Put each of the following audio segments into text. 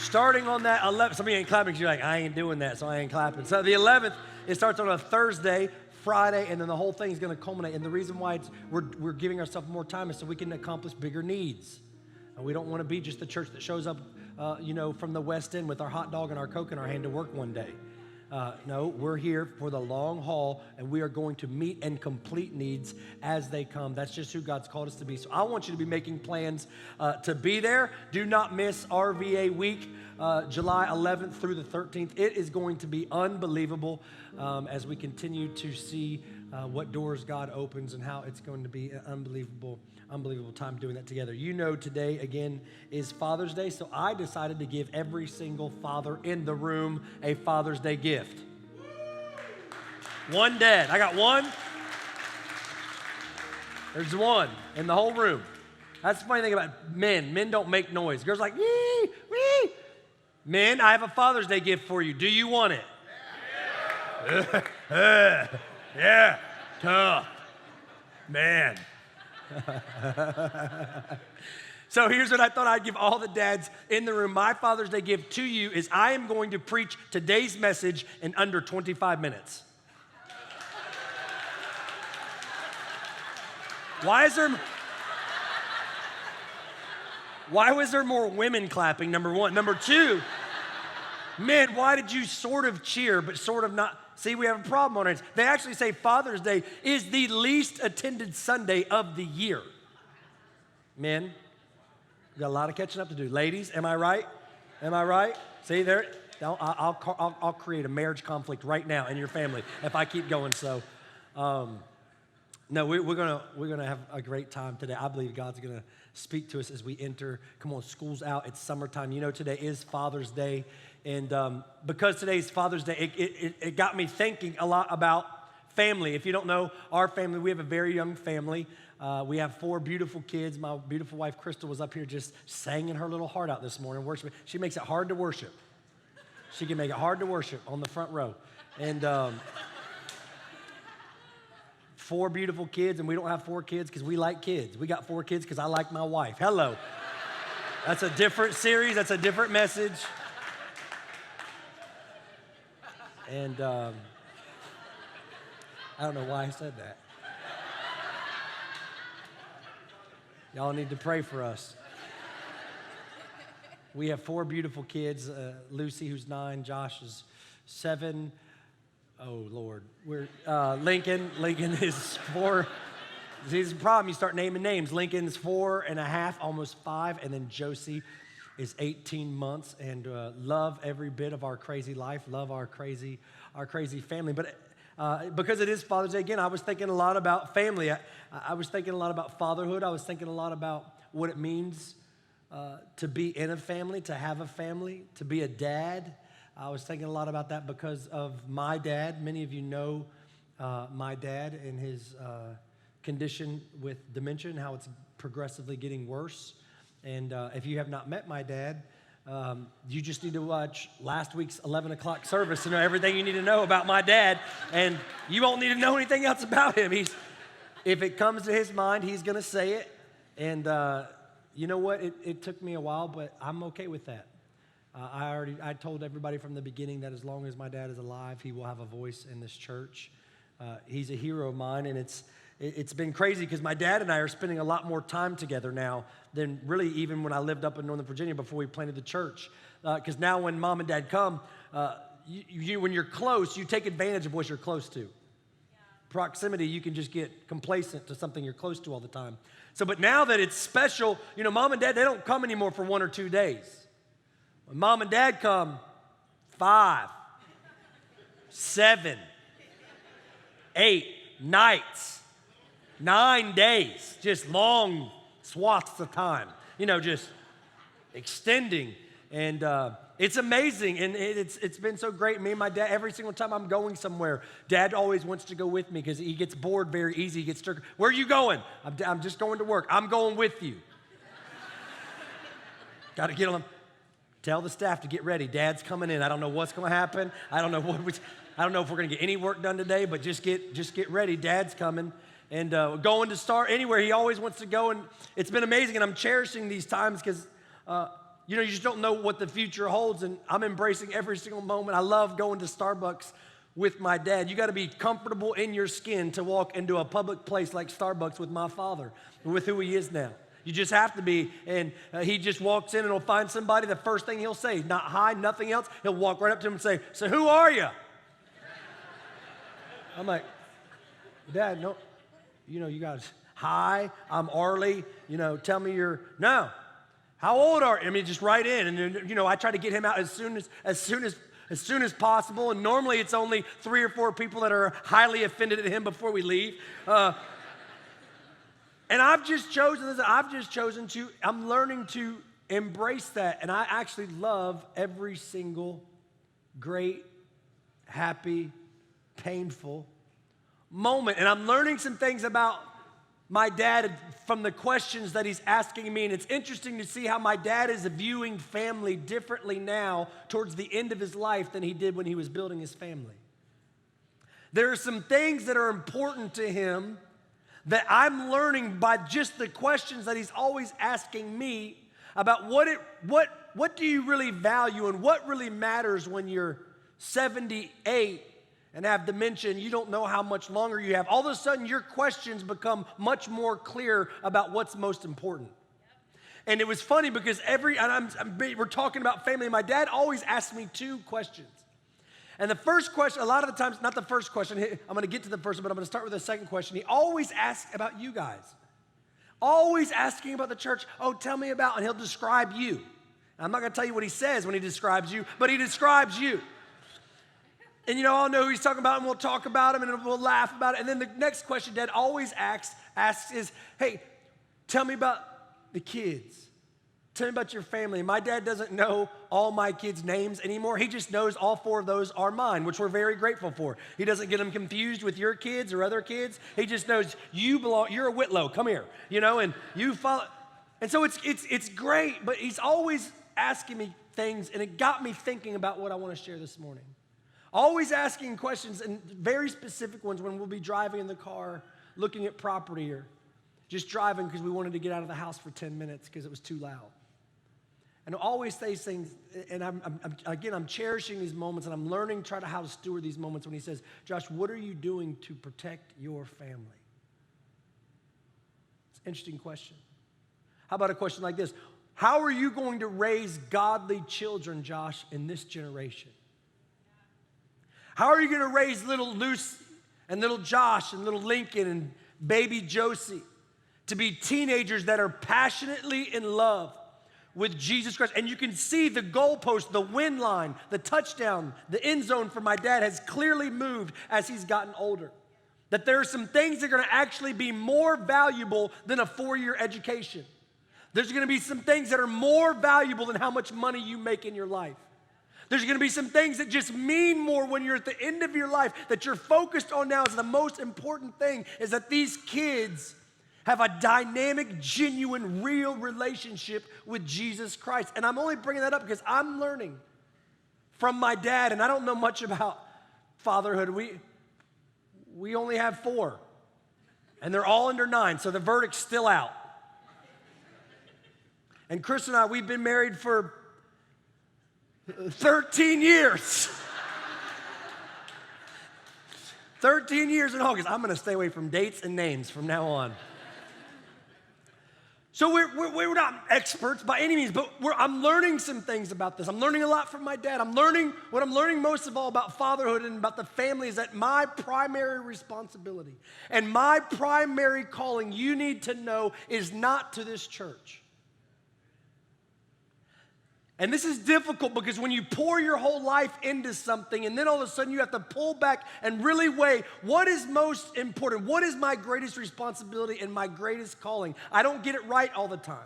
starting on that 11th, some of you ain't clapping because you're like, I ain't doing that, so I ain't clapping. So the 11th, it starts on a Thursday, Friday, and then the whole thing is going to culminate. And the reason why we're giving ourselves more time is so we can accomplish bigger needs. And we don't want to be just the church that shows up, from the West End with our hot dog and our Coke in our hand to work one day. No, we're here for the long haul, and we are going to meet and complete needs as they come. That's just who God's called us to be. So I want you to be making plans to be there. Do not miss RVA week, July 11th through the 13th. It is going to be unbelievable as we continue to see what doors God opens and how it's going to be an unbelievable time doing that together. You know, today, again, is Father's Day, so I decided to give every single father in the room a Father's Day gift. One dad. I got one. There's one in the whole room. That's the funny thing about men. Men don't make noise. Girls are like, wee, wee. Men, I have a Father's Day gift for you. Do you want it? Yeah, tough. Man. So here's what I thought I'd give all the dads in the room. My Father's Day gift to you is I am going to preach today's message in under 25 minutes. Why was there more women clapping, number one? Number two, men, why did you sort of cheer but sort of not? See, we have a problem on it. They actually say Father's Day is the least attended Sunday of the year. Men, we got a lot of catching up to do. Ladies, am I right? Am I right? See, there, I'll create a marriage conflict right now in your family if I keep going. So, no, we're gonna have a great time today. I believe God's gonna speak to us as we enter. Come on, school's out. It's summertime. You know, today is Father's Day. And because today's Father's Day, it got me thinking a lot about family. If you don't know our family, we have a very young family. We have 4 beautiful kids. My beautiful wife, Crystal, was up here just singing her little heart out this morning, worshiping. She makes it hard to worship. She can make it hard to worship on the front row. And 4 beautiful kids, and we don't have 4 kids because we like kids. We got 4 kids because I like my wife. Hello. That's a different series. That's a different message. And I don't know why I said that. Y'all need to pray for us. We have 4 beautiful kids. Lucy, who's 9. Josh is 7. Oh, Lord. Lincoln is 4. See, this is the problem. You start naming names. Lincoln's 4.5, almost 5. And then Josie is 18 months, and love every bit of our crazy life, love our crazy family. But because it is Father's Day, again, I was thinking a lot about family. I was thinking a lot about fatherhood. I was thinking a lot about what it means to be in a family, to have a family, to be a dad. I was thinking a lot about that because of my dad. Many of you know my dad and his condition with dementia and how it's progressively getting worse. And if you have not met my dad, you just need to watch last week's 11 o'clock service to know everything you need to know about my dad. And you won't need to know anything else about him. If it comes to his mind, he's going to say it. And you know what? It took me a while, but I'm okay with that. I told everybody from the beginning that as long as my dad is alive, he will have a voice in this church. He's a hero of mine, and it's been crazy because my dad and I are spending a lot more time together now than really even when I lived up in Northern Virginia before we planted the church. Because now when mom and dad come, when you're close, you take advantage of what you're close to. Yeah. Proximity, you can just get complacent to something you're close to all the time. So, but now that it's special, mom and dad, they don't come anymore for 1 or 2 days. When mom and dad come, 5, 7, 8 nights, 9 days, just long swaths of time, just extending. And it's amazing, and it's been so great. Me and my dad, every single time I'm going somewhere, Dad always wants to go with me because he gets bored very easy. He gets stirred. Where are you going? I'm just going to work. I'm going with you. Got to get on. Tell the staff to get ready. Dad's coming in. I don't know what's going to happen. I don't know if we're going to get any work done today, but just get ready. Dad's coming. And going to start anywhere. He always wants to go, and it's been amazing, and I'm cherishing these times because You just don't know what the future holds, and I'm embracing every single moment. I love going to Starbucks with my dad. You got to be comfortable in your skin to walk into a public place like Starbucks with my father, with who he is now. You just have to be, and he just walks in and he'll find somebody. The first thing he'll say, not hi, nothing else. He'll walk right up to him and say, "So who are you?" I'm like, "Dad, no, you guys, hi, I'm Arlie. Tell me no. How old are you?" I mean, just right in, and then, I try to get him out as soon as possible. And normally it's only 3 or 4 people that are highly offended at him before we leave. And I'm learning to embrace that. And I actually love every single great, happy, painful moment. And I'm learning some things about my dad from the questions that he's asking me. And it's interesting to see how my dad is viewing family differently now towards the end of his life than he did when he was building his family. There are some things that are important to him that I'm learning by just the questions that he's always asking me about what do you really value and what really matters when you're 78 and have dementia and you don't know how much longer you have. All of a sudden, your questions become much more clear about what's most important. And it was funny because we're talking about family. My dad always asked me 2 questions. And the first question, a lot of the times, not the first question, I'm going to get to the first one, but I'm going to start with the second question. He always asks about you guys. Always asking about the church. "Oh, tell me about," and he'll describe you. And I'm not going to tell you what he says when he describes you, but he describes you. And I'll know who he's talking about, and we'll talk about him, and we'll laugh about it. And then the next question Dad always asks is, "Hey, tell me about the kids. Tell me about your family." My dad doesn't know all my kids' names anymore. He just knows all 4 of those are mine, which we're very grateful for. He doesn't get them confused with your kids or other kids. He just knows you're a Whitlow, come here, and you follow. And so it's great, but he's always asking me things, and it got me thinking about what I want to share this morning. Always asking questions, and very specific ones when we'll be driving in the car, looking at property, or just driving because we wanted to get out of the house for 10 minutes because it was too loud. And always say things, and I'm cherishing these moments, and I'm learning how to steward these moments when he says, "Josh, what are you doing to protect your family?" It's an interesting question. How about a question like this? How are you going to raise godly children, Josh, in this generation? How are you going to raise little Lucy and little Josh and little Lincoln and baby Josie to be teenagers that are passionately in love with Jesus Christ? And you can see the goalpost, the win line, the touchdown, the end zone for my dad has clearly moved as he's gotten older. That there are some things that are going to actually be more valuable than a 4-year education. There's going to be some things that are more valuable than how much money you make in your life. There's going to be some things that just mean more when you're at the end of your life, that you're focused on now. Is the most important thing is that these kids have a dynamic, genuine, real relationship with Jesus Christ. And I'm only bringing that up because I'm learning from my dad, and I don't know much about fatherhood. We only have 4, and they're all under 9, so the verdict's still out. And Chris and I, we've been married for 13 years. 13 years in August. I'm going to stay away from dates and names from now on. So we're not experts by any means, but I'm learning some things about this. I'm learning a lot from my dad. What I'm learning most of all about fatherhood and about the family is that my primary responsibility and my primary calling, you need to know, is not to this church. And this is difficult because when you pour your whole life into something and then all of a sudden you have to pull back and really weigh what is most important, what is my greatest responsibility and my greatest calling. I don't get it right all the time.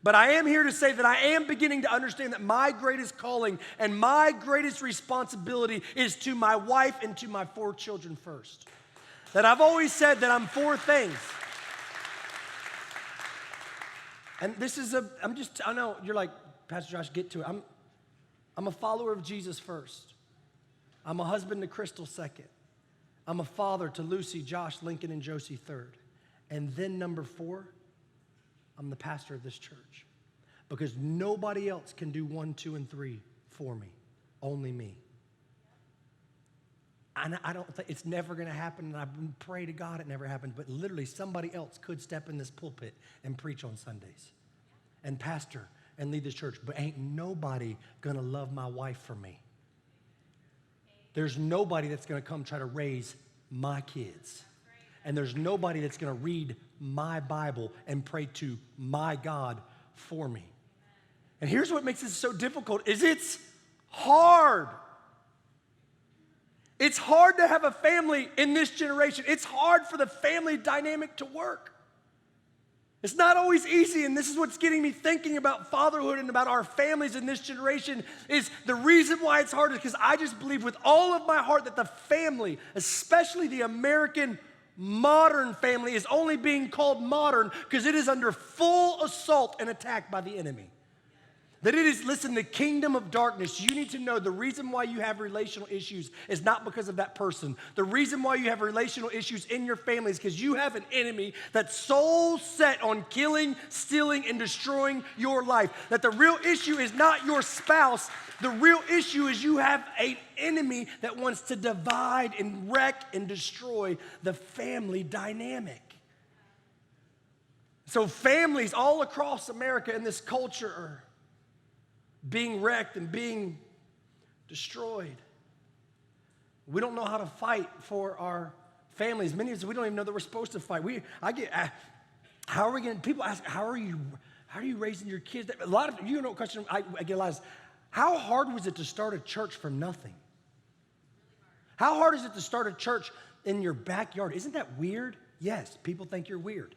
But I am here to say that I am beginning to understand that my greatest calling and my greatest responsibility is to my wife and to my 4 children first. That I've always said that I'm 4 things. And this is I know you're like, Pastor Josh, get to it. I'm a follower of Jesus first. I'm a husband to Crystal second. I'm a father to Lucy, Josh, Lincoln, and Josie third. And then number 4, I'm the pastor of this church. because nobody else can do 1, 2, and 3 for me. Only me. And I don't think it's never going to happen, and I pray to God it never happens, but literally somebody else could step in this pulpit and preach on Sundays and pastor and lead this church, but ain't nobody going to love my wife for me. There's nobody that's going to come try to raise my kids. And there's nobody that's going to read my Bible and pray to my God for me. And here's what makes this so difficult is it's hard. It's hard to have a family in this generation. It's hard for the family dynamic to work. It's not always easy, and this is what's getting me thinking about fatherhood and about our families in this generation is the reason why it's hard is because I just believe with all of my heart that the family, especially the American modern family, is only being called modern because it is under full assault and attack by the enemy. That it is, listen, the kingdom of darkness. You need to know the reason why you have relational issues is not because of that person. The reason why you have relational issues in your family is because you have an enemy that's so set on killing, stealing, and destroying your life. That the real issue is not your spouse. The real issue is you have an enemy that wants to divide and wreck and destroy the family dynamic. So families all across America in this culture are being wrecked and being destroyed. We don't know how to fight for our families. Many of us, we don't even know that we're supposed to fight. How are we going to, people ask, how are you raising your kids? A lot of, you know what question I get a lot is, how hard was it to start a church from nothing? How hard is it to start a church in your backyard? Isn't that weird? Yes, people think you're weird.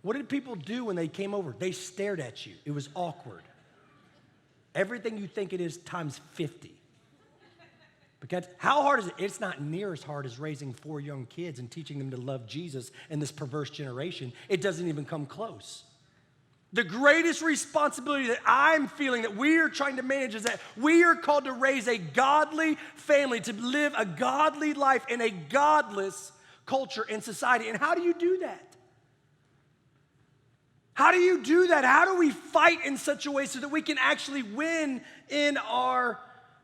What did people do when they came over? They stared at you. It was awkward. Everything you think it is times 50. Because how hard is it? It's not near as hard as raising 4 young kids and teaching them to love Jesus in this perverse generation. It doesn't even come close. The greatest responsibility that I'm feeling that we are trying to manage is that we are called to raise a godly family, to live a godly life in a godless culture and society. And how do you do that? How do you do that? How do we fight in such a way so that we can actually win in our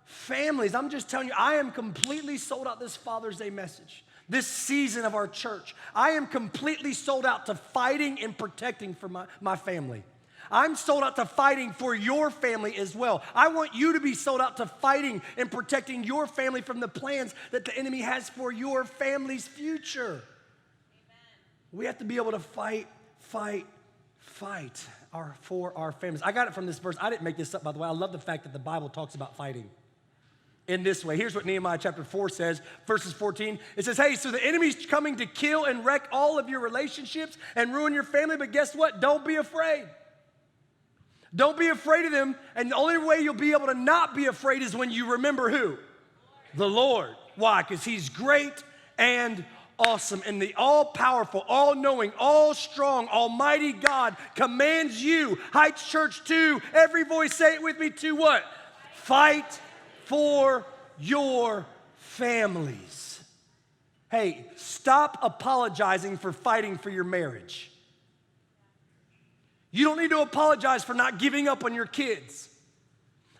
families? I'm just telling you, I am completely sold out this Father's Day message, this season of our church. I am completely sold out to fighting and protecting for my family. I'm sold out to fighting for your family as well. I want you to be sold out to fighting and protecting your family from the plans that the enemy has for your family's future. Amen. We have to be able to fight for our families. I got it from this verse. I didn't make this up, by the way. I love the fact that the Bible talks about fighting in this way. Here's what Nehemiah chapter 4 says, verses 14. It says, hey, so the enemy's coming to kill and wreck all of your relationships and ruin your family, but guess what? Don't be afraid. Don't be afraid of them, and the only way you'll be able to not be afraid is when you remember who? The Lord. Why? Because he's great and awesome, and the all-powerful, all-knowing, all-strong, almighty God commands you, Heights Church 2, every voice say it with me, to what? Fight for your families. Hey, stop apologizing for fighting for your marriage. You don't need to apologize for not giving up on your kids.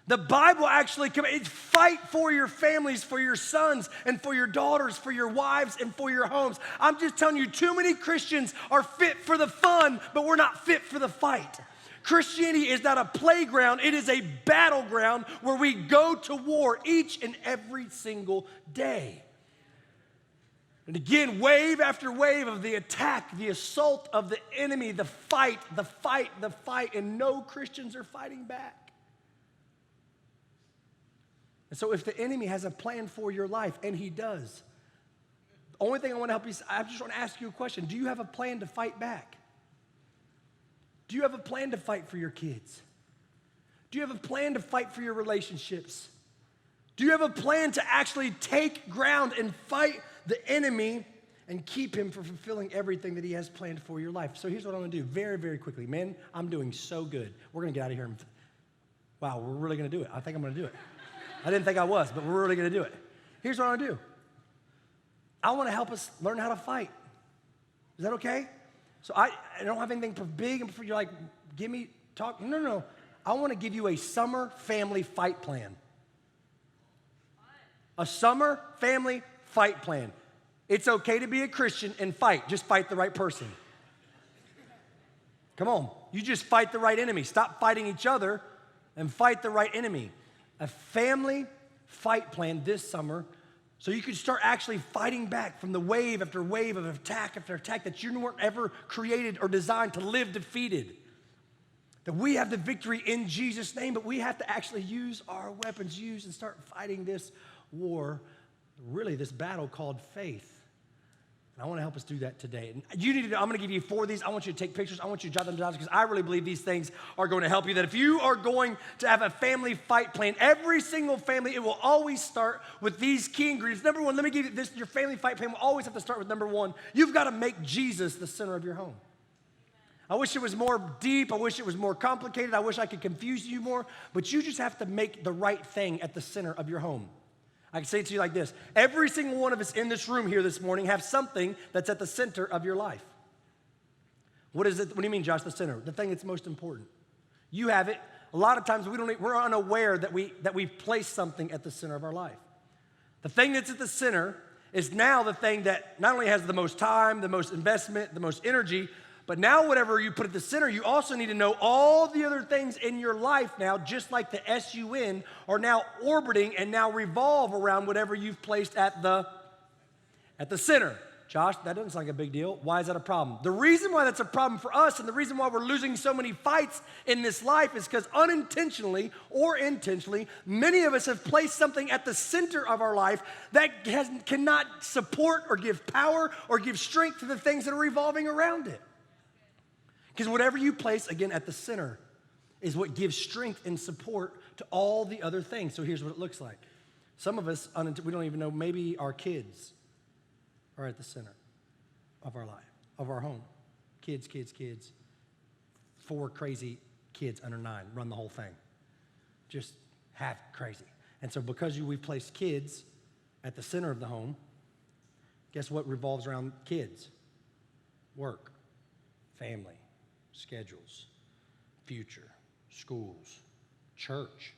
The Bible actually commands, fight for your families, for your sons and for your daughters, for your wives and for your homes. I'm just telling you, too many Christians are fit for the fun, but we're not fit for the fight. Christianity is not a playground, it is a battleground where we go to war each and every single day. And again, wave after wave of the attack, the assault of the enemy, the fight, and no Christians are fighting back. And so if the enemy has a plan for your life, and he does, the only thing I want to help you, I just want to ask you a question. Do you have a plan to fight back? Do you have a plan to fight for your kids? Do you have a plan to fight for your relationships? Do you have a plan to actually take ground and fight the enemy and keep him from fulfilling everything that he has planned for your life? So here's what I'm going to do very, very quickly. Man, I'm doing so good. We're going to get out of here. Wow, we're really going to do it. I think I'm going to do it. I didn't think I was, but we're really going to do it. Here's what I want to do. I want to help us learn how to fight. Is that okay? So I don't have anything big, and you're like, talk. No. I want to give you a summer family fight plan. A summer family fight plan. It's okay to be a Christian and fight. Just fight the right person. Come on. You just fight the right enemy. Stop fighting each other and fight the right enemy. A family fight plan this summer so you can start actually fighting back from the wave after wave of attack after attack that you weren't ever created or designed to live defeated. That we have the victory in Jesus' name, but we have to actually use our weapons, and start fighting this war, really this battle called faith. And I want to help us do that today. And I'm going to give you 4 of these. I want you to take pictures. I want you to jot them down because I really believe these things are going to help you. That if you are going to have a family fight plan, every single family, it will always start with these key ingredients. Number 1, let me give you this. Your family fight plan will always have to start with number 1. You've got to make Jesus the center of your home. I wish it was more deep. I wish it was more complicated. I wish I could confuse you more. But you just have to make the right thing at the center of your home. I can say it to you like this. Every single one of us in this room here this morning have something that's at the center of your life. What is it? What do you mean, Josh, the center? The thing that's most important. You have it. A lot of times we're unaware that we've placed something at the center of our life. The thing that's at the center is now the thing that not only has the most time, the most investment, the most energy, but now whatever you put at the center, you also need to know all the other things in your life now, just like the SUN, are now orbiting and now revolve around whatever you've placed at the center. Josh, that doesn't sound like a big deal. Why is that a problem? The reason why that's a problem for us and the reason why we're losing so many fights in this life is because unintentionally or intentionally, many of us have placed something at the center of our life that cannot support or give power or give strength to the things that are revolving around it. Because whatever you place, again, at the center is what gives strength and support to all the other things. So here's what it looks like. Some of us, we don't even know, maybe our kids are at the center of our life, of our home. Kids. 4 crazy kids under 9 run the whole thing. Just half crazy. And so because we've placed kids at the center of the home, guess what revolves around kids? Work, family, schedules, future, schools, church,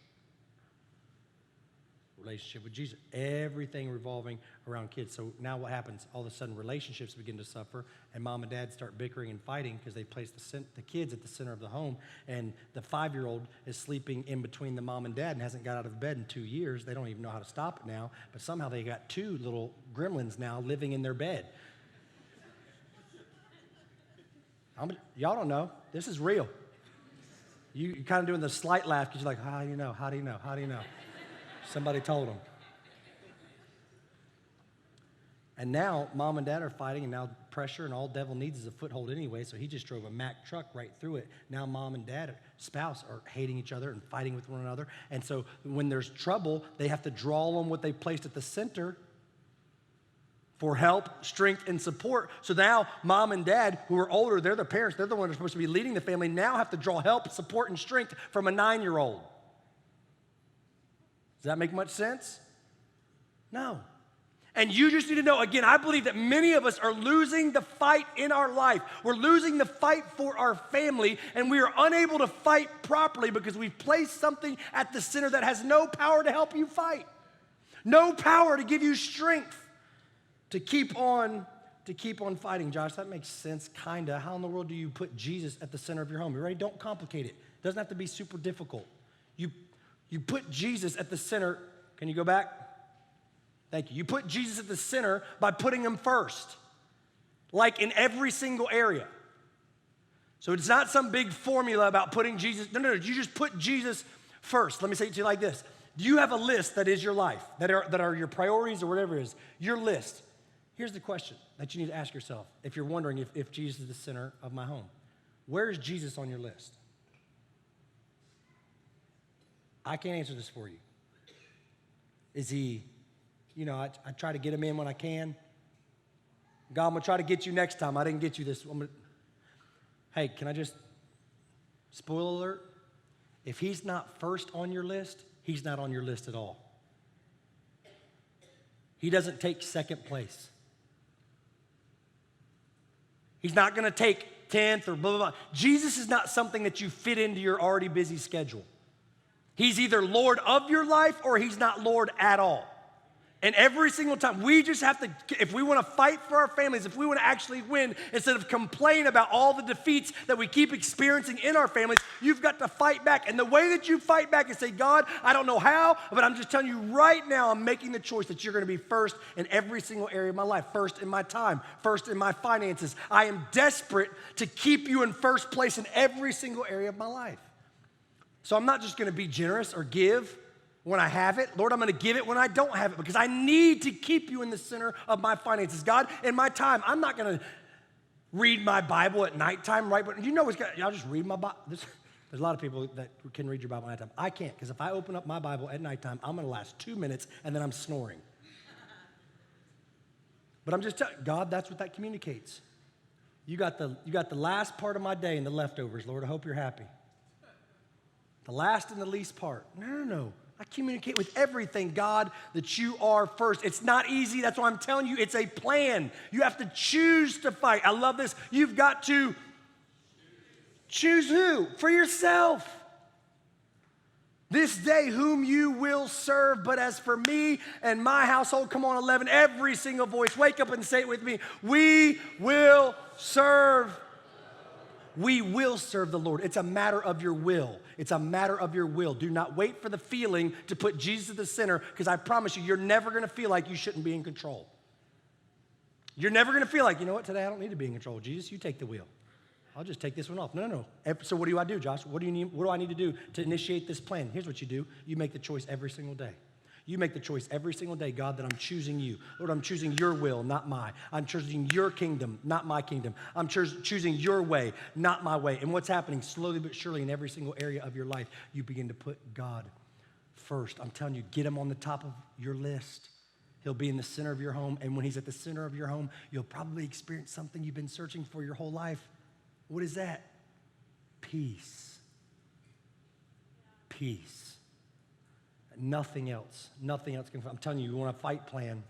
relationship with Jesus, everything revolving around kids. So now what happens? All of a sudden relationships begin to suffer and mom and dad start bickering and fighting because they place the kids at the center of the home, and the 5-year-old is sleeping in between the mom and dad and hasn't got out of bed in 2 years. They don't even know how to stop it now, but somehow they got 2 little gremlins now living in their bed. Y'all don't know. This is real. You're kind of doing the slight laugh because you're like, how do you know? How do you know? How do you know? Somebody told them. And now mom and dad are fighting, and now pressure, and all devil needs is a foothold anyway, so he just drove a Mack truck right through it. Now mom and dad, spouse, are hating each other and fighting with one another. And so when there's trouble, they have to draw on what they placed at the center for help, strength, and support. So now mom and dad, who are older, they're the parents, they're the ones who are supposed to be leading the family, now have to draw help, support, and strength from a 9-year-old. Does that make much sense? No. And you just need to know, again, I believe that many of us are losing the fight in our life. We're losing the fight for our family, and we are unable to fight properly because we've placed something at the center that has no power to help you fight, no power to give you strength to keep on fighting. Josh, that makes sense, kinda. How in the world do you put Jesus at the center of your home? You ready? Don't complicate it. It doesn't have to be super difficult. You put Jesus at the center. Can you go back? Thank you. You put Jesus at the center by putting him first, like in every single area. So it's not some big formula about putting Jesus. No. You just put Jesus first. Let me say it to you like this. Do you have a list that is your life, that are your priorities or whatever it is? Your list. Here's the question that you need to ask yourself if you're wondering if Jesus is the center of my home. Where is Jesus on your list? I can't answer this for you. Is he, I try to get him in when I can. God, I'm going to try to get you next time. I didn't get you this. Hey, can I just, spoiler alert, if he's not first on your list, he's not on your list at all. He doesn't take second place. He's not going to take 10th or blah, blah, blah. Jesus is not something that you fit into your already busy schedule. He's either Lord of your life or he's not Lord at all. And every single time, we just have to, if we want to fight for our families, if we want to actually win, instead of complain about all the defeats that we keep experiencing in our families, you've got to fight back. And the way that you fight back is say, God, I don't know how, but I'm just telling you right now, I'm making the choice that you're going to be first in every single area of my life, first in my time, first in my finances. I am desperate to keep you in first place in every single area of my life. So I'm not just going to be generous or give when I have it. Lord, I'm going to give it when I don't have it because I need to keep you in the center of my finances. God, in my time, I'm not going to read my Bible at nighttime, right? But you know, I'll just read my Bible. There's a lot of people that can read your Bible at nighttime. I can't, because if I open up my Bible at nighttime, I'm going to last 2 minutes and then I'm snoring. But I'm just telling God, that's what that communicates. You got the last part of my day and the leftovers, Lord. I hope you're happy. The last and the least part. No. I communicate with everything, God, that you are first. It's not easy. That's why I'm telling you, it's a plan. You have to choose to fight. I love this. You've got to choose who? For yourself. This day, whom you will serve. But as for me and my household, come on, 11, every single voice, wake up and say it with me. We will serve. We will serve the Lord. It's a matter of your will. It's a matter of your will. Do not wait for the feeling to put Jesus at the center, because I promise you, you're never going to feel like you shouldn't be in control. You're never going to feel like, you know what, today I don't need to be in control. Jesus, you take the wheel. I'll just take this one off. No. So what do I do, Josh? What do I need to do to initiate this plan? Here's what you do. You make the choice every single day. You make the choice every single day, God, that I'm choosing you. Lord, I'm choosing your will, not mine. I'm choosing your kingdom, not my kingdom. I'm choosing your way, not my way. And what's happening slowly but surely in every single area of your life, you begin to put God first. I'm telling you, get him on the top of your list. He'll be in the center of your home. And when he's at the center of your home, you'll probably experience something you've been searching for your whole life. What is that? Peace. Peace. Nothing else can. I'm telling you, you want a fight plan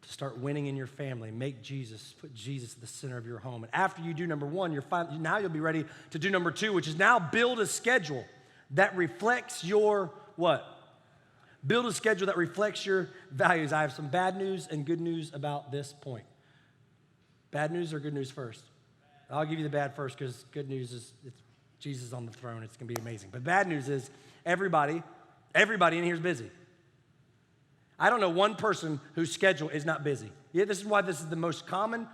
to start winning in your family. Put Jesus at the center of your home. And after you do number one, now you'll be ready to do number two, which is now build a schedule that reflects your what? Build a schedule that reflects your values. I have some bad news and good news about this point. Bad news or good news first? I'll give you the bad first, because good news is it's Jesus on the throne. It's going to be amazing. But bad news is everybody in here is busy. I don't know one person whose schedule is not busy. Yeah, this is why this is the most common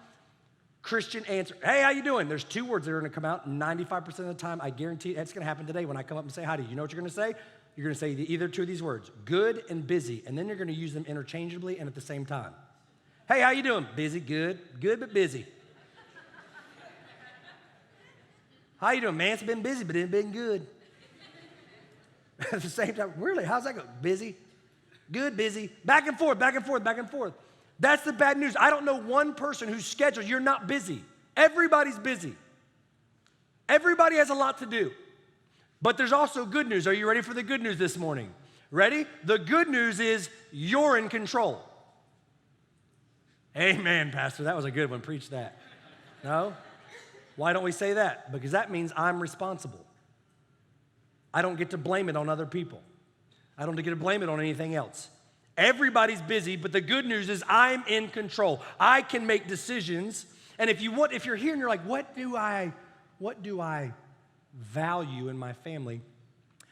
Christian answer. Hey, how you doing? There's two words that are going to come out 95% of the time. I guarantee it's going to happen today when I come up and say hi to you. You know what you're going to say? You're going to say either two of these words, good and busy, and then you're going to use them interchangeably and at the same time. Hey, how you doing? Busy, good but busy. How you doing? Man, it's been busy, but it's been good. At the same time, really, how's that go? Busy, good, busy, back and forth. That's the bad news. I don't know one person whose schedule, you're not busy. Everybody's busy. Everybody has a lot to do. But there's also good news. Are you ready for the good news this morning? Ready? The good news is you're in control. Amen, Pastor. That was a good one. Preach that. No? Why don't we say that? Because that means I'm responsible. I don't get to blame it on other people. I don't get to blame it on anything else. Everybody's busy, but the good news is I'm in control. I can make decisions. And if you're here and you're like, what do I value in my family?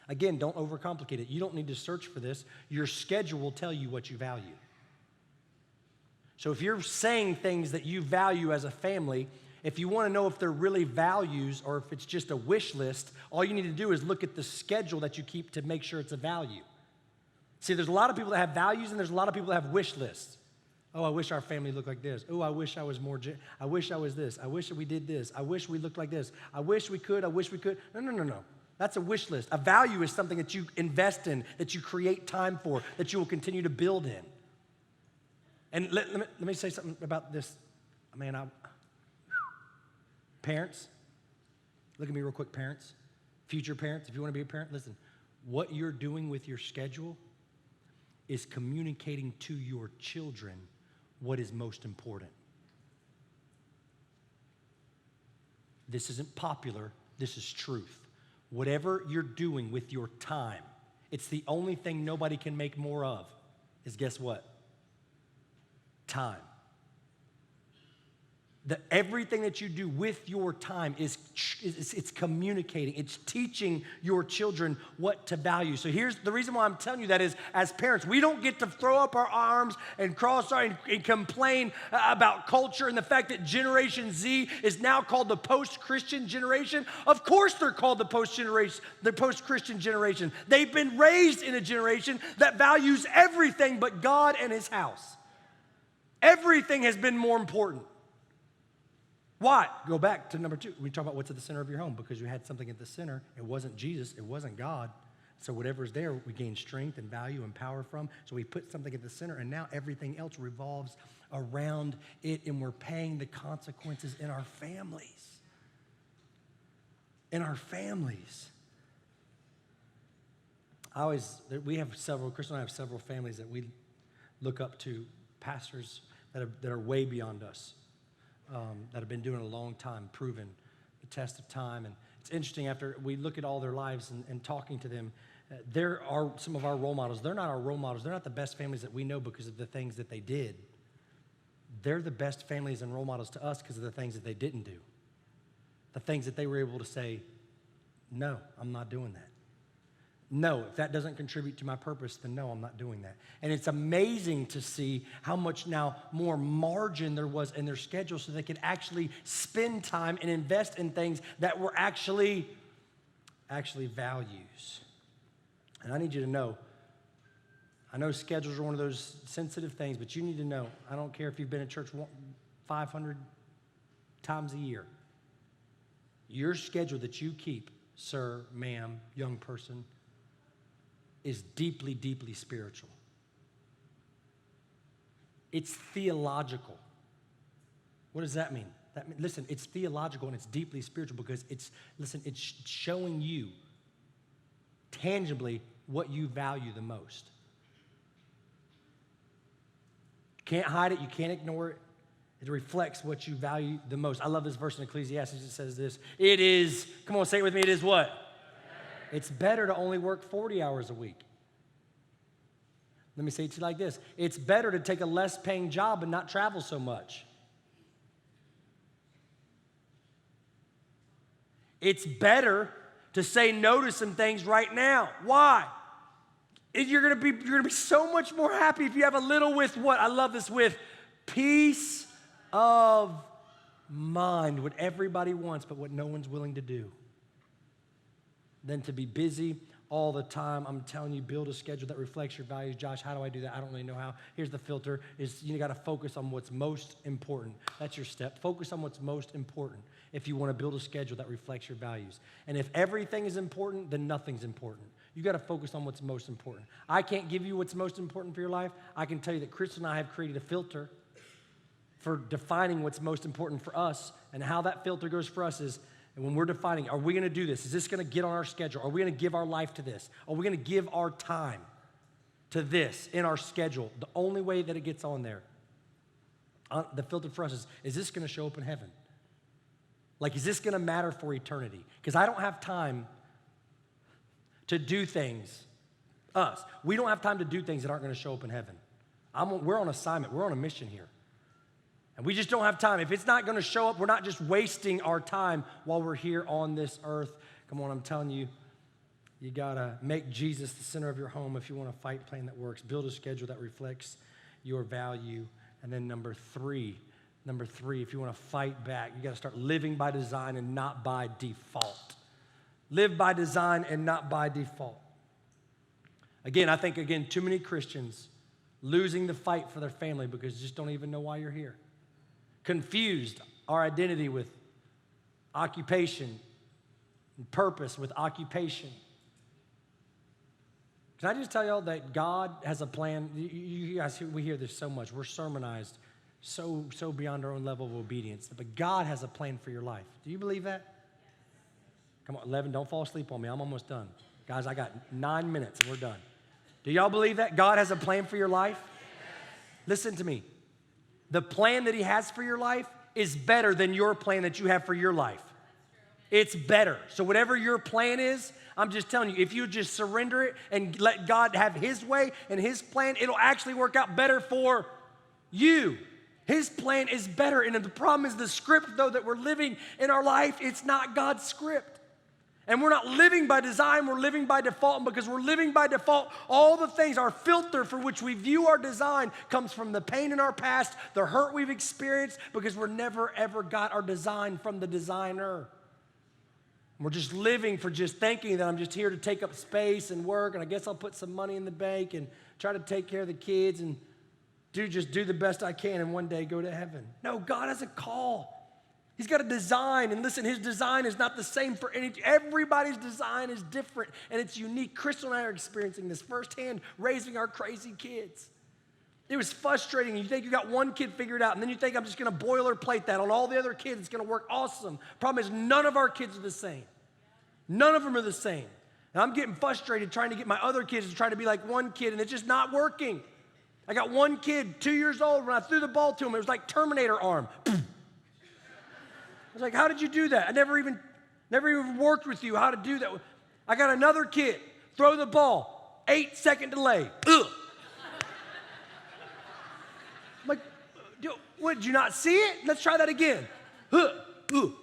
Again, don't overcomplicate it. You don't need to search for this. Your schedule will tell you what you value. So if you're saying things that you value as a family, if you want to know if they're really values or if it's just a wish list, all you need to do is look at the schedule that you keep to make sure it's a value. See, there's a lot of people that have values and there's a lot of people that have wish lists. Oh, I wish our family looked like this. Oh, I wish I was more, I wish I was this. I wish we did this. I wish we looked like this. I wish we could. No. That's a wish list. A value is something that you invest in, that you create time for, that you will continue to build in. And let me say something about this. Parents, look at me real quick, parents. Future parents, if you want to be a parent, listen. What you're doing with your schedule is communicating to your children what is most important. This isn't popular, this is truth. Whatever you're doing with your time, it's the only thing nobody can make more of, is guess what? Time. Everything that you do with your time it's communicating. It's teaching your children what to value. So here's the reason why I'm telling you that is, as parents, we don't get to throw up our arms and and complain about culture and the fact that Generation Z is now called the post-Christian generation. Of course they're called the post-Christian generation. They've been raised in a generation that values everything but God and his house. Everything has been more important. Why? Go back to number 2. We talk about what's at the center of your home, because you had something at the center. It wasn't Jesus. It wasn't God. So whatever's there, we gain strength and value and power from. So we put something at the center, and now everything else revolves around it, and we're paying the consequences in our families. In our families. Chris and I have several families that we look up to, pastors that are way beyond us. That have been doing it a long time, proven the test of time. And it's interesting, after we look at all their lives and talking to them, there are some of our role models. They're not our role models. They're not the best families that we know because of the things that they did. They're the best families and role models to us because of the things that they didn't do. The things that they were able to say, no, I'm not doing that. No, if that doesn't contribute to my purpose, then no, I'm not doing that. And it's amazing to see how much now more margin there was in their schedule so they could actually spend time and invest in things that were actually values. And I need you to know, I know schedules are one of those sensitive things, but you need to know, I don't care if you've been in church 500 times a year, your schedule that you keep, sir, ma'am, young person, is deeply, deeply spiritual. It's theological. What does that mean? Listen, it's theological and it's deeply spiritual because it's showing you tangibly what you value the most. You can't hide it, you can't ignore it. It reflects what you value the most. I love this verse in Ecclesiastes. It says this, it is, come on, say it with me, it is what? It's better to only work 40 hours a week. Let me say it to you like this. It's better to take a less paying job and not travel so much. It's better to say no to some things right now. Why? You're gonna be so much more happy if you have a little with what? I love this, with peace of mind. What everybody wants, but what no one's willing to do. Than to be busy all the time. I'm telling you, build a schedule that reflects your values. Josh, how do I do that? I don't really know how. Here's the filter, is you got to focus on what's most important. That's your step. Focus on what's most important if you want to build a schedule that reflects your values. And if everything is important, then nothing's important. You got to focus on what's most important. I can't give you what's most important for your life. I can tell you that Chris and I have created a filter for defining what's most important for us, and how that filter goes for us is, and when we're defining, are we going to do this? Is this going to get on our schedule? Are we going to give our life to this? Are we going to give our time to this in our schedule? The only way that it gets on there, the filter for us is this going to show up in heaven? Like, is this going to matter for eternity? Because I don't have time to do things, we don't have time to do things that aren't going to show up in heaven. We're on assignment. We're on a mission here. And we just don't have time. If it's not going to show up, we're not just wasting our time while we're here on this earth. Come on, I'm telling you, you got to make Jesus the center of your home if you want a fight plan that works. Build a schedule that reflects your value. And then number three, if you want to fight back, you got to start living by design and not by default. Live by design and not by default. Again, I think, too many Christians losing the fight for their family because they just don't even know why you're here. Confused our identity with occupation and purpose with occupation. Can I just tell y'all that God has a plan? You guys, we hear this so much. We're sermonized so beyond our own level of obedience. But God has a plan for your life. Do you believe that? Come on, 11, don't fall asleep on me. I'm almost done. Guys, I got 9 minutes and we're done. Do y'all believe that? God has a plan for your life? Listen to me. The plan that he has for your life is better than your plan that you have for your life. it's better. So whatever your plan is, I'm just telling you, if you just surrender it and let God have his way and his plan, it'll actually work out better for you. His plan is better. And the problem is the script, though, that we're living in our life, it's not God's script. And we're not living by design, we're living by default. And because we're living by default, all the things, our filter for which we view our design comes from the pain in our past, the hurt we've experienced, because we're never, ever got our design from the designer. We're just living for just thinking that I'm just here to take up space and work, and I guess I'll put some money in the bank and try to take care of the kids and just do the best I can and one day go to heaven. No, God has a call. He's got a design, and listen, his design is not the same for everybody's design is different, and it's unique. Crystal and I are experiencing this firsthand, raising our crazy kids. It was frustrating. You think you got one kid figured out, and then you think I'm just going to boilerplate that on all the other kids. It's going to work awesome. Problem is, none of our kids are the same. None of them are the same. And I'm getting frustrated trying to get my other kids to try to be like one kid, and it's just not working. I got one kid, 2 years old, when I threw the ball to him, it was like Terminator arm. I was like, how did you do that? I never even worked with you how to do that. I got another kid, throw the ball, 8-second delay. Ugh. I'm like, what, did you not see it? Let's try that again. I'm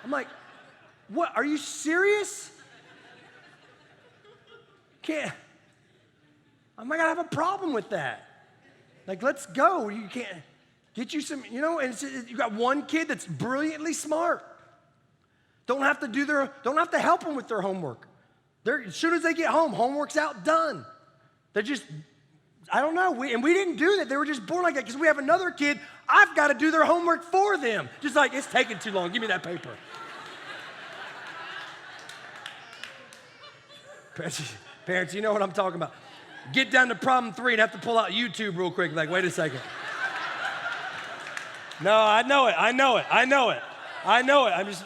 like, what, are you serious? I'm not gonna have a problem with that. Like, let's go. You can't, get you some, and you got one kid that's brilliantly smart. Don't have to help them with their homework. As soon as they get home, homework's out, done. They're just, I don't know, we didn't do that. They were just born like that because we have another kid, I've got to do their homework for them. Just like, it's taking too long, give me that paper. Parents, you know what I'm talking about. Get down to problem 3 and have to pull out YouTube real quick, like, wait a second. No, I know it. I'm just,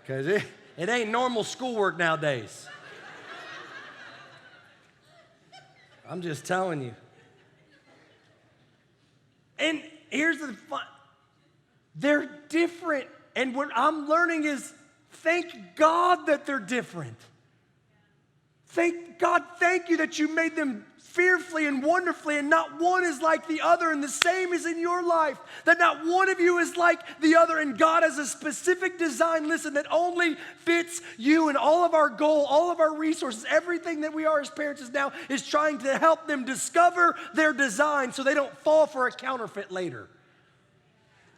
because it ain't normal schoolwork nowadays. I'm just telling you. And here's the fun. They're different. And what I'm learning is thank God that they're different. Thank God, thank you that you made them fearfully and wonderfully, and not one is like the other, and the same is in your life, that not one of you is like the other, and God has a specific design, listen, that only fits you, and all of our goal, all of our resources, everything that we are as parents is now is trying to help them discover their design so they don't fall for a counterfeit later.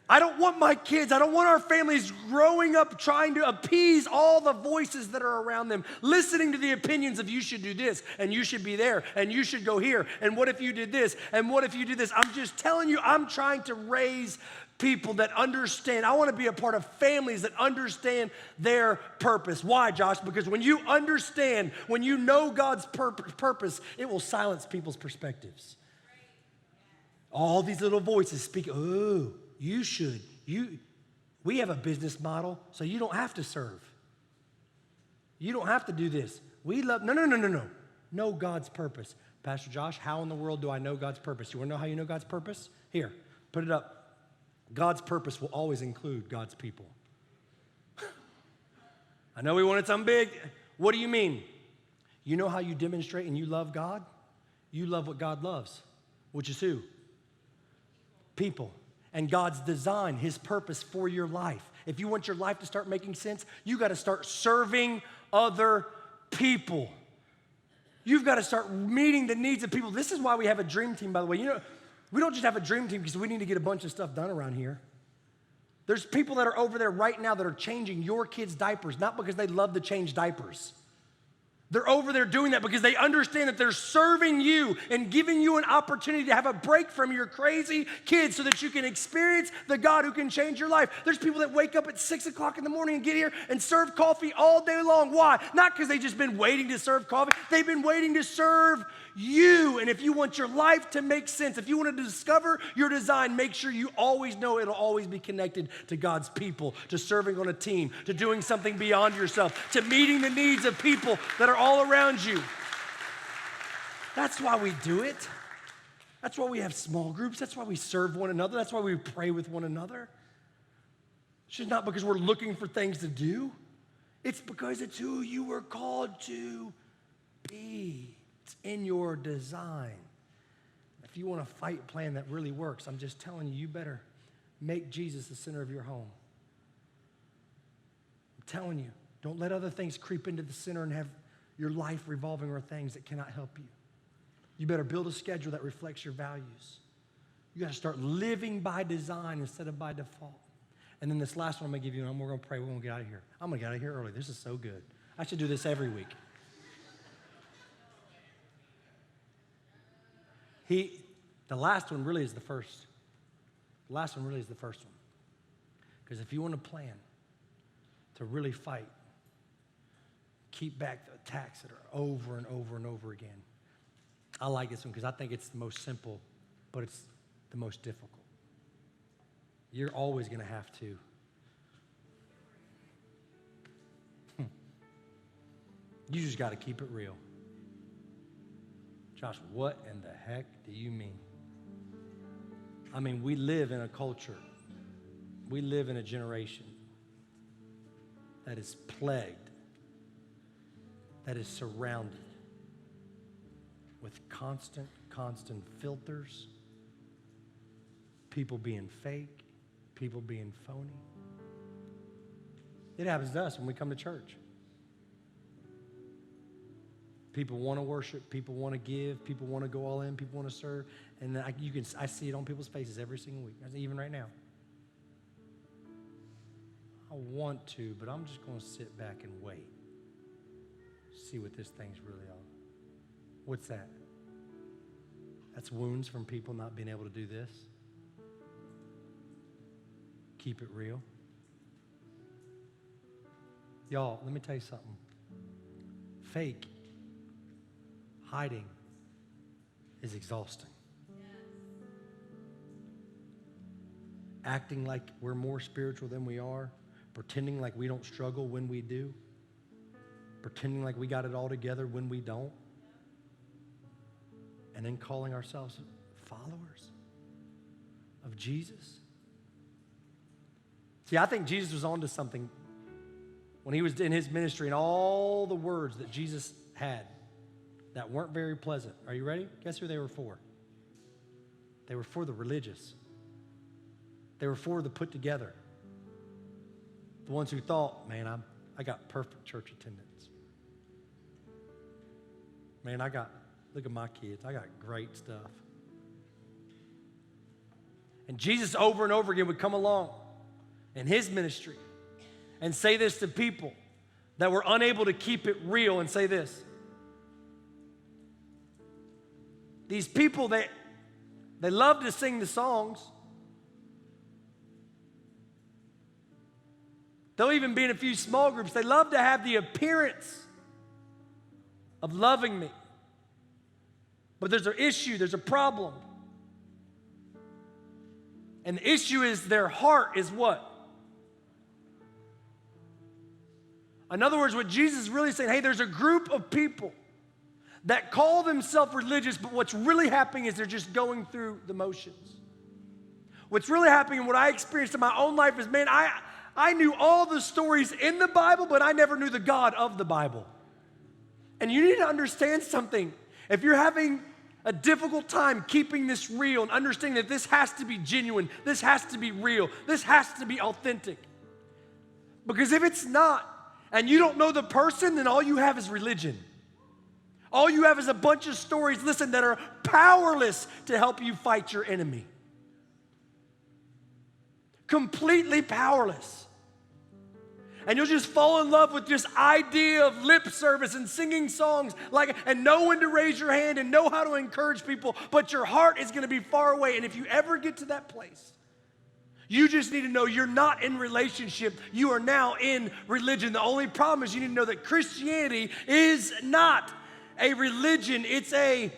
I don't want my kids, I don't want our families growing up trying to appease all the voices that are around them, listening to the opinions of you should do this, and you should be there, and you should go here, and what if you did this, and what if you did this? I'm just telling you, I'm trying to raise people that understand. I want to be a part of families that understand their purpose. Why, Josh? Because when you understand, when you know God's purpose, it will silence people's perspectives. All these little voices speak, oh, you should. We have a business model, so you don't have to serve. You don't have to do this. No. Know God's purpose. Pastor Josh, how in the world do I know God's purpose? You want to know how you know God's purpose? Here, put it up. God's purpose will always include God's people. I know we wanted something big. What do you mean? You know how you demonstrate and you love God? You love what God loves, which is who? People. And God's design, his purpose for your life. If you want your life to start making sense, you got to start serving other people. You've got to start meeting the needs of people. This is why we have a dream team, by the way. We don't just have a dream team because we need to get a bunch of stuff done around here. There's people that are over there right now that are changing your kids' diapers, not because they love to change diapers. They're over there doing that because they understand that they're serving you and giving you an opportunity to have a break from your crazy kids so that you can experience the God who can change your life. There's people that wake up at 6 o'clock in the morning and get here and serve coffee all day long. Why? Not because they've just been waiting to serve coffee. They've been waiting to serve you. And if you want your life to make sense, if you want to discover your design, make sure you always know it'll always be connected to God's people, to serving on a team, to doing something beyond yourself, to meeting the needs of people that are all around you. That's why we do it. That's why we have small groups. That's why we serve one another. That's why we pray with one another. It's just not because we're looking for things to do. It's because it's who you were called to be. It's in your design. If you want a fight plan that really works, I'm just telling you, you better make Jesus the center of your home. I'm telling you, don't let other things creep into the center and have your life revolving around things that cannot help you. You better build a schedule that reflects your values. You got to start living by design instead of by default. And then this last one I'm going to give you, and we're going to pray. We're going to get out of here. I'm going to get out of here early. This is so good. I should do this every week. The last one really is the first. The last one really is the first one. Because if you want to plan to really fight, keep back the attacks that are over and over and over again, I like this one because I think it's the most simple, but it's the most difficult. You're always going to have to. You just got to keep it real. Josh, what in the heck do you mean? I mean, we live in a culture, we live in a generation that is plagued, that is surrounded with constant filters, people being fake, people being phony. It happens to us when we come to church. People want to worship, people want to give, people want to go all in, people want to serve, and I see it on people's faces every single week, even right now. I want to, but I'm just going to sit back and wait, see what this thing's really all. What's that? That's wounds from people not being able to do this. Keep it real. Y'all, let me tell you something. Fake hiding is exhausting. Acting like we're more spiritual than we are, pretending like we don't struggle when we do, pretending like we got it all together when we don't, and then calling ourselves followers of Jesus. See, I think Jesus was onto something when he was in his ministry and all the words that Jesus had that weren't very pleasant. Are you ready? Guess who they were for? They were for the religious. They were for the put together. The ones who thought, man, I got perfect church attendance. Man, look at my kids. I got great stuff. And Jesus over and over again would come along in his ministry and say this to people that were unable to keep it real and say this. These people, they love to sing the songs. They'll even be in a few small groups. They love to have the appearance of loving me. But there's an issue, there's a problem. And the issue is their heart is what? In other words, what Jesus is really saying, hey, there's a group of people that call themselves religious, but what's really happening is they're just going through the motions. What's really happening and what I experienced in my own life is, man, I knew all the stories in the Bible, but I never knew the God of the Bible. And you need to understand something. If you're having a difficult time keeping this real and understanding that this has to be genuine, this has to be real, this has to be authentic. Because if it's not, and you don't know the person, then all you have is religion. All you have is a bunch of stories, listen, that are powerless to help you fight your enemy. Completely powerless. And you'll just fall in love with this idea of lip service and singing songs and know when to raise your hand and know how to encourage people, but your heart is going to be far away. And if you ever get to that place, you just need to know you're not in relationship. You are now in religion. The only problem is you need to know that Christianity is not a religion. It's a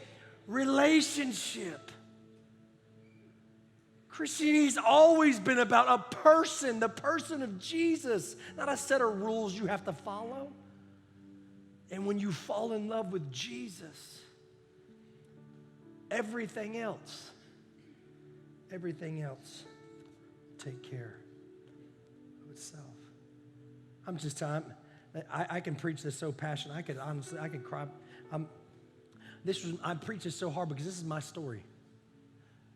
relationship. Christianity's always been about a person, the person of Jesus, not a set of rules you have to follow. And when you fall in love with Jesus, everything else take care of itself. I'm just telling you, I can preach this so passionate. I could cry. I preach this so hard because this is my story.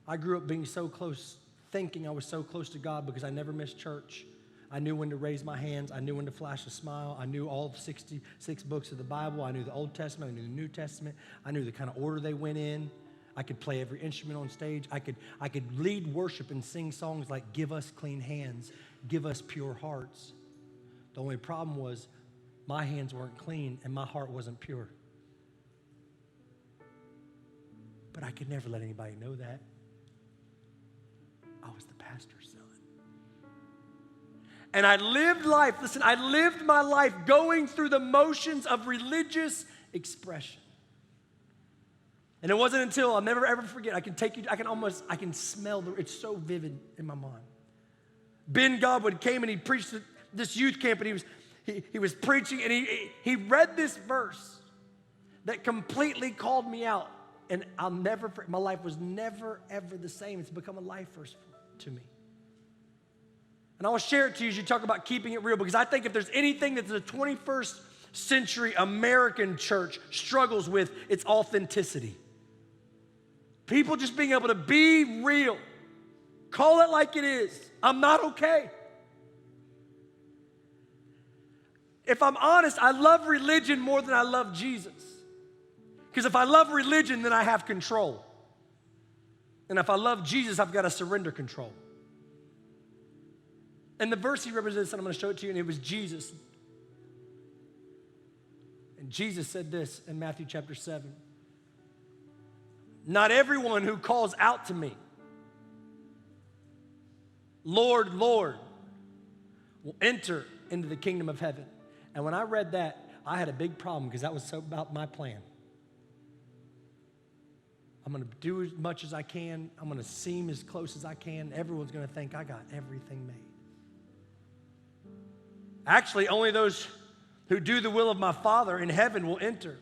I grew up being so close, thinking I was so close to God because I never missed church. I knew when to raise my hands. I knew when to flash a smile. I knew all 66 books of the Bible. I knew the Old Testament. I knew the New Testament. I knew the kind of order they went in. I could play every instrument on stage. I could lead worship and sing songs like "Give us clean hands, give us pure hearts." The only problem was my hands weren't clean and my heart wasn't pure. But I could never let anybody know that. I was the pastor's son. And I lived my life going through the motions of religious expression. And it wasn't until, I'll never ever forget, I can smell, it's so vivid in my mind. Ben Godwood came and he preached at this youth camp, and he was preaching, and he read this verse that completely called me out. And my life was never, ever the same. It's become a life verse to me. And I will share it to you as you talk about keeping it real, because I think if there's anything that the 21st century American church struggles with, it's authenticity. People just being able to be real. Call it like it is. I'm not okay. If I'm honest, I love religion more than I love Jesus. Because if I love religion, then I have control. And if I love Jesus, I've got to surrender control. And the verse he represents, and I'm going to show it to you, and it was Jesus. And Jesus said this in Matthew chapter 7. Not everyone who calls out to me, Lord, Lord, will enter into the kingdom of heaven. And when I read that, I had a big problem because that was so about my plan. I'm going to do as much as I can. I'm going to seem as close as I can. Everyone's going to think I got everything made. Actually, only those who do the will of my Father in heaven will enter.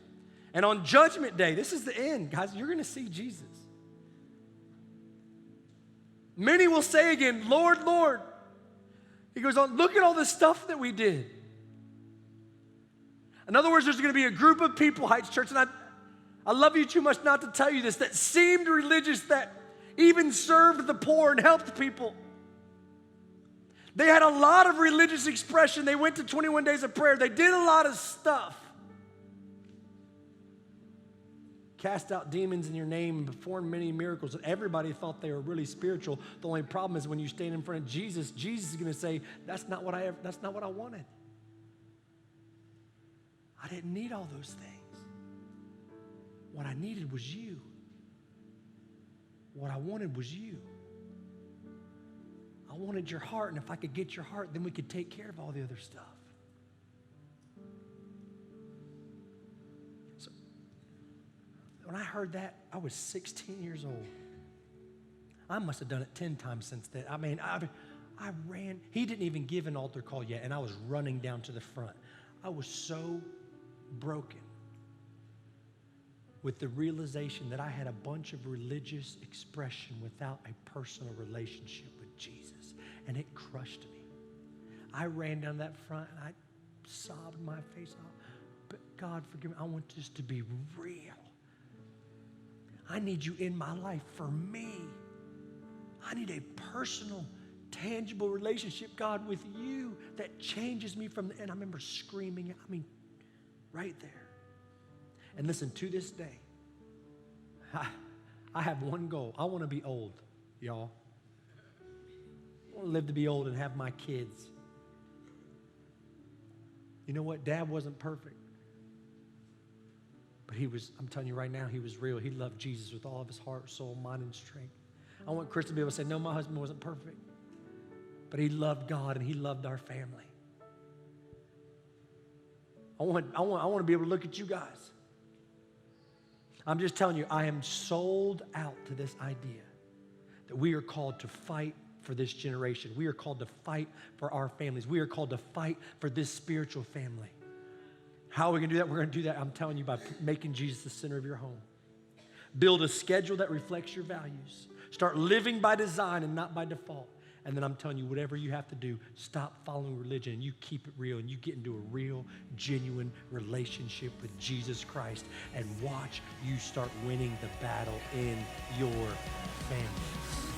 And on Judgment Day, this is the end, guys, you're going to see Jesus. Many will say again, Lord, Lord. He goes on, look at all the stuff that we did. In other words, there's going to be a group of people, Heights Church, and I love you too much not to tell you this, that seemed religious, that even served the poor and helped people. They had a lot of religious expression. They went to 21 days of prayer. They did a lot of stuff. Cast out demons in your name and performed many miracles. And everybody thought they were really spiritual. The only problem is when you stand in front of Jesus, Jesus is going to say, that's not what I wanted. I didn't need all those things. What I needed was you. What I wanted was you. I wanted your heart, and if I could get your heart, then we could take care of all the other stuff. So when I heard that, I was 16 years old. I must have done it 10 times since then. I mean, I ran. He didn't even give an altar call yet, and I was running down to the front. I was so broken with the realization that I had a bunch of religious expression without a personal relationship with Jesus. And it crushed me. I ran down that front and I sobbed my face off. But God, forgive me, I want this to be real. I need you in my life for me. I need a personal, tangible relationship, God, with you that changes me from the end. I remember screaming, right there. And listen, to this day, I have one goal. I want to be old, y'all. I want to live to be old and have my kids. You know what? Dad wasn't perfect. But I'm telling you right now, he was real. He loved Jesus with all of his heart, soul, mind, and strength. I want Chris to be able to say, no, my husband wasn't perfect. But he loved God and he loved our family. I want to be able to look at you guys. I'm just telling you, I am sold out to this idea that we are called to fight for this generation. We are called to fight for our families. We are called to fight for this spiritual family. How are we going to do that? We're going to do that, I'm telling you, by making Jesus the center of your home. Build a schedule that reflects your values. Start living by design and not by default. And then I'm telling you, whatever you have to do, stop following religion and you keep it real and you get into a real, genuine relationship with Jesus Christ and watch you start winning the battle in your families.